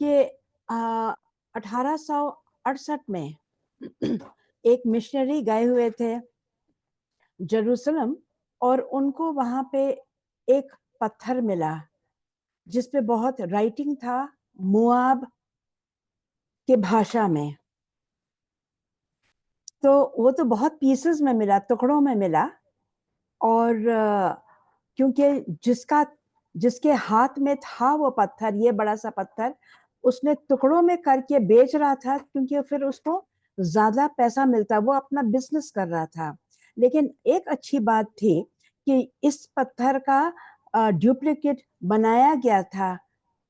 कि 1868 में एक मिशनरी गए हुए थे जेरूसलम, और उनको वहां पे एक पत्थर मिला जिस पे बहुत राइटिंग था मुआब के भाषा में। तो वो तो बहुत पीसेस में मिला, टुकड़ों में मिला, और क्योंकि जिसके हाथ में था वो पत्थर, ये बड़ा सा पत्थर, उसने टुकड़ों में करके बेच रहा था क्योंकि फिर उसको ज्यादा पैसा मिलता, वो अपना बिजनेस कर रहा था। लेकिन एक अच्छी बात थी कि इस पत्थर का डुप्लीकेट बनाया गया था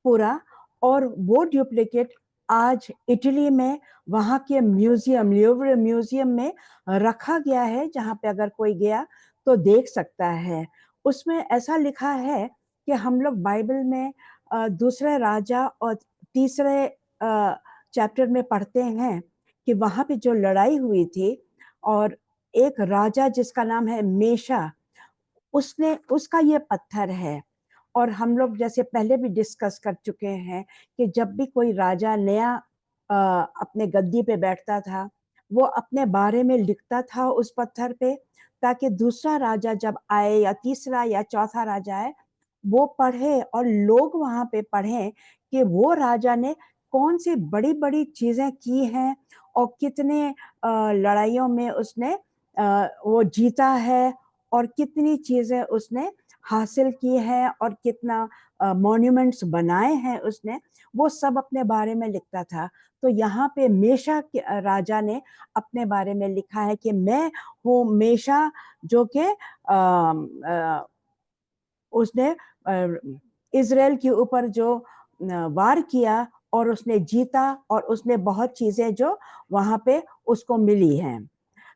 पूरा, और वो डुप्लीकेट आज इटली में वहां के म्यूजियम, ल्यूव्र म्यूजियम में रखा गया है, जहां पे अगर कोई गया तो देख सकता है। उसमें ऐसा लिखा है कि हम लोग बाइबल में दूसरे राजा और तीसरे चैप्टर में पढ़ते हैं कि वहां पे जो लड़ाई हुई थी, और एक राजा जिसका नाम है मेशा, उसने उसका ये पत्थर है। और हम लोग जैसे पहले भी डिस्कस कर चुके हैं कि जब भी कोई राजा नया अपने गद्दी पे बैठता था, वो अपने बारे में लिखता था उस पत्थर पे, ताकि दूसरा राजा जब आए या तीसरा या चौथा राजा आए, वो पढ़े और लोग वहां पे पढ़ें कि वो राजा ने कौन सी बड़ी बड़ी चीजें की हैं, और कितने लड़ाइयों में उसने वो जीता है, और कितनी चीजें उसने हासिल की है, और कितना मॉन्यूमेंट्स बनाए हैं उसने, वो सब अपने बारे में लिखता था। तो यहाँ पे मेशा के राजा ने अपने बारे में लिखा है कि मैं हूँ मेशा, जो कि उसने इजराइल के ऊपर जो वार किया और उसने जीता, और उसने बहुत चीजें जो वहां पे उसको मिली हैं।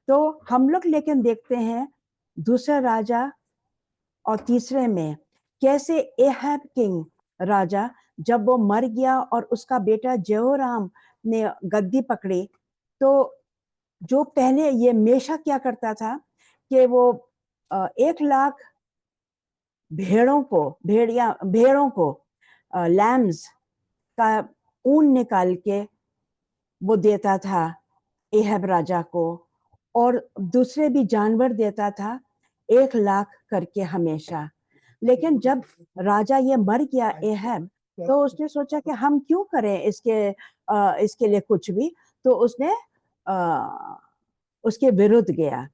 तो हम लोग लेकिन देखते हैं दूसरा राजा और तीसरे में कैसे एहब किंग राजा, जब वो मर गया और उसका बेटा जेहोराम ने गद्दी पकड़ी, तो जो पहले ये मेशा क्या करता था कि वो 1 लाख भेड़ों को लैम्स का ऊन निकाल के वो देता था एहब राजा को, और दूसरे भी जानवर देता था 1 लाख करके हमेशा। लेकिन जब राजा ये मर गया एहब, तो उसने सोचा कि हम क्यों करें इसके लिए कुछ भी, तो उसने उसके विरुद्ध गया।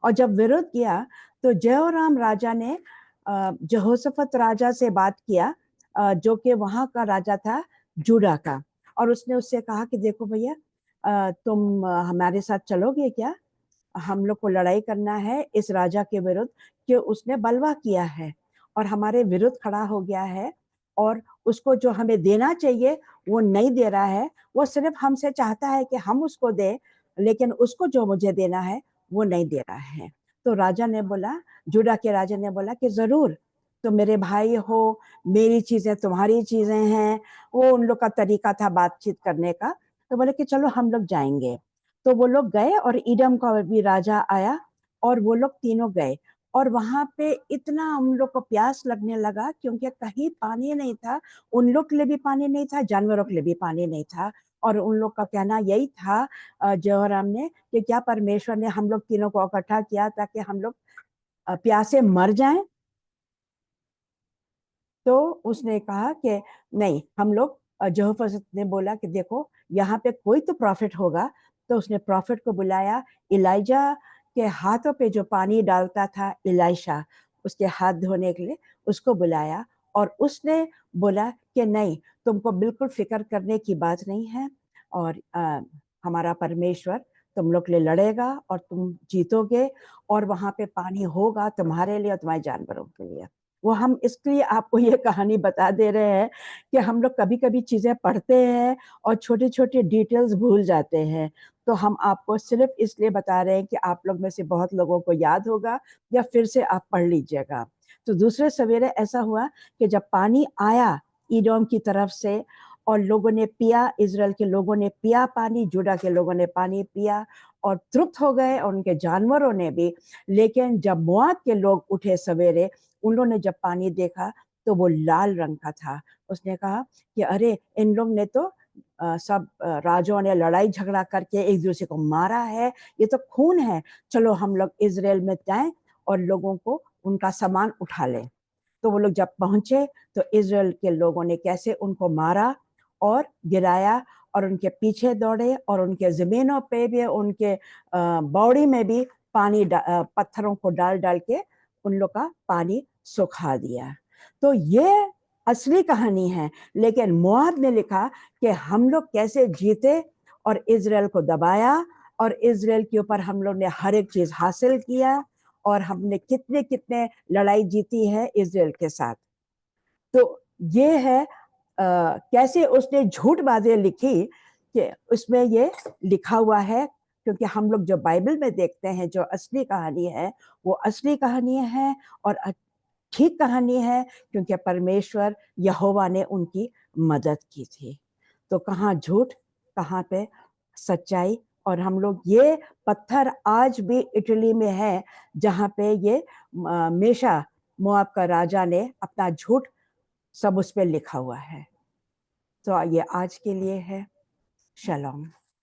और जब विरुद्ध गया तो जयोराम राजा ने जहोशफत राजा से बात किया, जो कि वहां का राजा था जूडा का, और उसने उससे कहा कि देखो भैया, तुम हमारे साथ चलोगे क्या? हम लोग को लड़ाई करना है इस राजा के विरुद्ध, कि उसने बलवा किया है और हमारे विरुद्ध खड़ा हो गया है, और उसको जो हमें देना चाहिए वो नहीं दे रहा है। वो सिर्फ हमसे चाहता है कि हम उसको दे, लेकिन उसको जो मुझे देना है वो नहीं दे रहा है। तो राजा ने बोला, जुड़ा के राजा ने बोला कि जरूर, तो मेरे भाई हो, मेरी चीजें तुम्हारी चीजें हैं। वो उन लोग का तरीका था बातचीत करने का। तो बोले कि चलो हम लोग जाएंगे। तो वो लोग गए, और ईडम का भी राजा आया, और वो लोग तीनों गए। और वहां पे इतना उन लोग को प्यास लगने लगा, क्योंकि कहीं पानी नहीं था, उन लोग के लिए भी पानी नहीं था, जानवरों के लिए भी पानी नहीं था। और उन लोग का कहना यही था जयराम ने, कि क्या परमेश्वर ने हम लोग तीनों को इकट्ठा किया ताकि हम लोग प्यासे मर जाएं? तो उसने कहा कि नहीं, हम लोग, यहोशू ने बोला कि देखो, यहाँ पे कोई तो प्रॉफिट होगा। तो उसने प्रॉफिट को बुलाया, इलाइजा के हाथों पे जो पानी डालता था इलाइशा, उसके हाथ धोने के लिए उसको बुलाया, और उसने बोला कि नहीं, तुमको बिल्कुल फिक्र करने की बात नहीं है, और हमारा परमेश्वर तुम लोग के लिए लड़ेगा और तुम जीतोगे, और वहां पे पानी होगा तुम्हारे लिए और तुम्हारे जानवरों के लिए। वो हम इसलिए आपको ये कहानी बता दे रहे हैं कि हम लोग कभी कभी चीजें पढ़ते हैं और छोटे छोटे डिटेल्स भूल जाते हैं। तो हम आपको सिर्फ इसलिए बता रहे हैं कि आप लोग में से बहुत लोगों को याद होगा, या फिर से आप पढ़ लीजिएगा। तो दूसरे सवेरे ऐसा हुआ कि जब पानी आया ईदोम की तरफ से, और लोगों ने पिया, इजराइल के लोगों ने पिया पानी, जुड़ा के लोगों ने पानी पिया और तृप्त हो गए, और उनके जानवरों ने भी। लेकिन जब मोआब के लोग उठे सवेरे, उन्होंने जब पानी देखा, तो वो लाल रंग का था। उसने कहा कि अरे इन लोग ने तो सब राजाओं ने लड़ाई झगड़ा करके एक दूसरे को मारा है, ये तो खून है, चलो हम लोग इजराइल में जाएं और लोगों को उनका सामान उठा लें। तो वो लोग जब पहुंचे तो इजराइल के लोगों ने कैसे उनको मारा और गिराया और उनके पीछे दौड़े और उनके जमीनों पे भी, उनके बॉडी में भी पानी पत्थरों को डाल डाल के उन लोग का पानी सुखा दिया। तो ये असली कहानी है। लेकिन मोआब ने लिखा कि हम लोग कैसे जीते और इजराइल को दबाया और इजराइल के ऊपर हम लोग ने हर एक चीज हासिल किया और हमने कितने कितने लड़ाई जीती है इजराइल के साथ। तो ये है कैसे उसने झूठ बातें लिखी कि उसमें ये लिखा हुआ है, क्योंकि हम लोग जो बाइबल में देखते हैं जो असली कहानी है वो असली कहानी है और ठीक कहानी है, क्योंकि परमेश्वर यहोवा ने उनकी मदद की थी। तो कहाँ झूठ, कहाँ पे सच्चाई। और हम लोग ये पत्थर आज भी इटली में है जहाँ पे ये मेशा मोआब का राजा ने अपना झूठ सब उस पे लिखा हुआ है। तो ये आज के लिए है। शलोम।